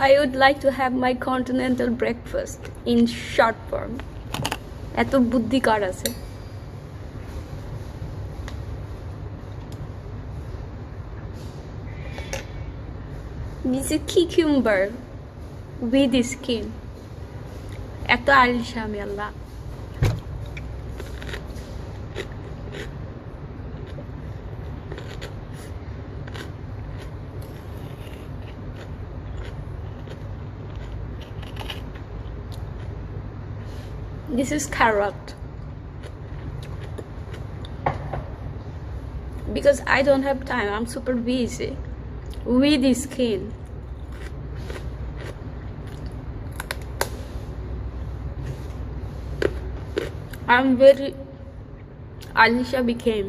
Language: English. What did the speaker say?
I would like to have my continental breakfast in short form. এত বুদ্ধি কার আছে? This is cucumber with skin. এত আলিশা আমি আল্লাহ। This is carrot. Because I don't have time, I'm super busy with the skin. I'm very Alisha became